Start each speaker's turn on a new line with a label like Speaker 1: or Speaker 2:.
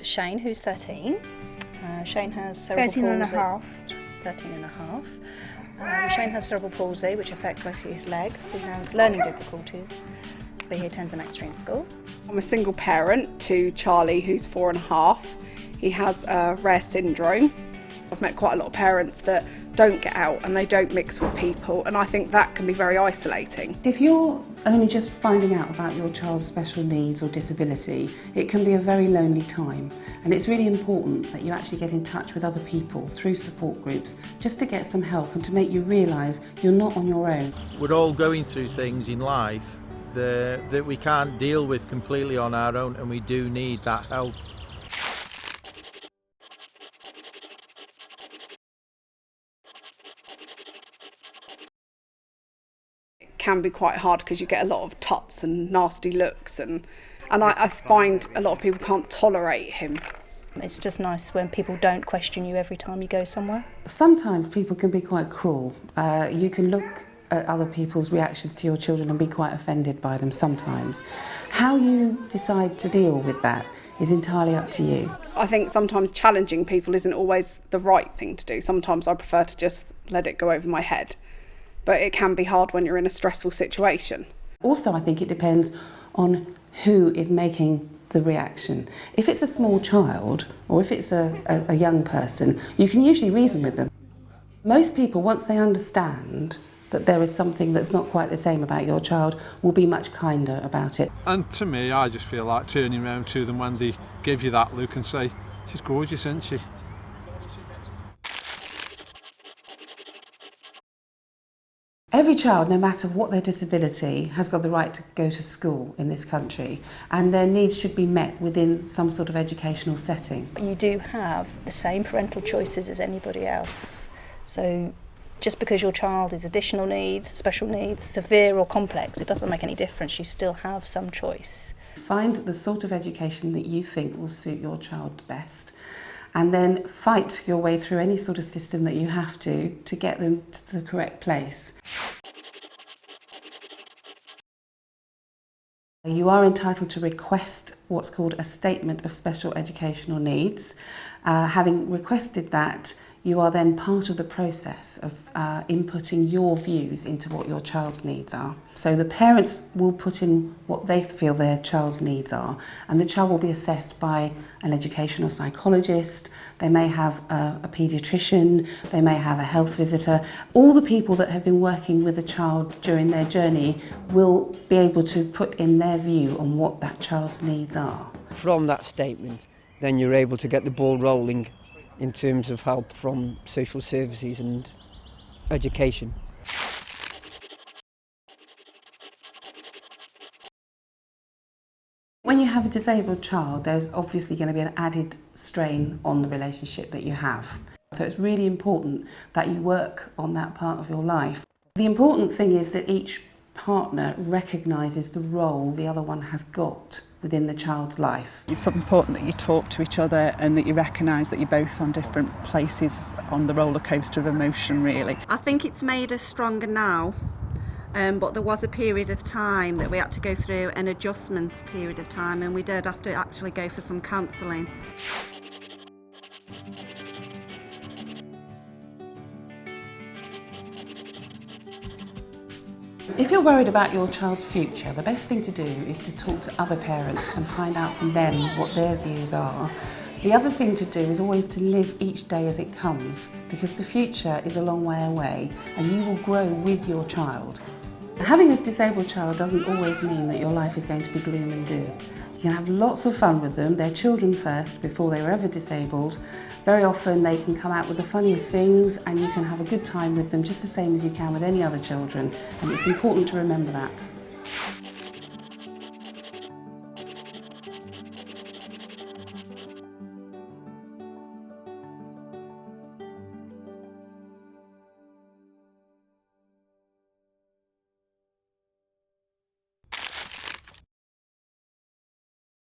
Speaker 1: Shane, who's 13. Shane has cerebral
Speaker 2: 13
Speaker 1: palsy.
Speaker 2: and a half.
Speaker 1: 13 and a half. Shane has cerebral palsy, which affects mostly his legs. He has learning difficulties, but he attends a mainstream school.
Speaker 3: I'm a single parent to Charlie, who's 4.5. He has a rare syndrome. I've met quite a lot of parents that don't get out and they don't mix with people, and I think that can be very isolating.
Speaker 4: If you're only just finding out about your child's special needs or disability, it can be a very lonely time, and it's really important that you actually get in touch with other people through support groups just to get some help and to make you realise you're not on your own.
Speaker 5: We're all going through things in life that we can't deal with completely on our own, and we do need that help.
Speaker 3: Can be quite hard because you get a lot of tuts and nasty looks, and I find a lot of people can't tolerate him.
Speaker 1: It's just nice when people don't question you every time you go somewhere.
Speaker 4: Sometimes people can be quite cruel. You can look at other people's reactions to your children and be quite offended by them sometimes. How you decide to deal with that is entirely up to you.
Speaker 3: I think sometimes challenging people isn't always the right thing to do. Sometimes I prefer to just let it go over my head. But it can be hard when you're in a stressful situation.
Speaker 4: Also, I think it depends on who is making the reaction. If it's a small child or if it's a young person, you can usually reason with them. Most people, once they understand that there is something that's not quite the same about your child, will be much kinder about it.
Speaker 6: And to me, I just feel like turning around to them when they give you that look and say, "She's gorgeous, isn't she?"
Speaker 4: Every child, no matter what their disability, has got the right to go to school in this country, and their needs should be met within some sort of educational setting.
Speaker 1: You do have the same parental choices as anybody else. So just because your child is additional needs, special needs, severe or complex, it doesn't make any difference. You still have some choice.
Speaker 4: Find the sort of education that you think will suit your child best, and then fight your way through any sort of system that you have to get them to the correct place. You are entitled to request what's called a statement of special educational needs. Having requested that, you are then part of the process of inputting your views into what your child's needs are. So the parents will put in what they feel their child's needs are, and the child will be assessed by an educational psychologist. They may have a paediatrician, they may have a health visitor. All the people that have been working with the child during their journey will be able to put in their view on what that child's needs are.
Speaker 7: From that statement, then you're able to get the ball rolling in terms of help from social services and education.
Speaker 4: When you have a disabled child, there's obviously going to be an added strain on the relationship that you have. So it's really important that you work on that part of your life. The important thing is that each partner recognises the role the other one has got within the child's life.
Speaker 8: It's important that you talk to each other and that you recognise that you're both on different places on the roller coaster of emotion, really.
Speaker 9: I think it's made us stronger now, but there was a period of time that we had to go through an adjustment period of time, and we did have to actually go for some counselling.
Speaker 4: If you're worried about your child's future, the best thing to do is to talk to other parents and find out from them what their views are. The other thing to do is always to live each day as it comes, because the future is a long way away and you will grow with your child. Having a disabled child doesn't always mean that your life is going to be gloom and doom. You can have lots of fun with them. They're children first before they were ever disabled. Very often they can come out with the funniest things, and you can have a good time with them just the same as you can with any other children, and it's important to remember that.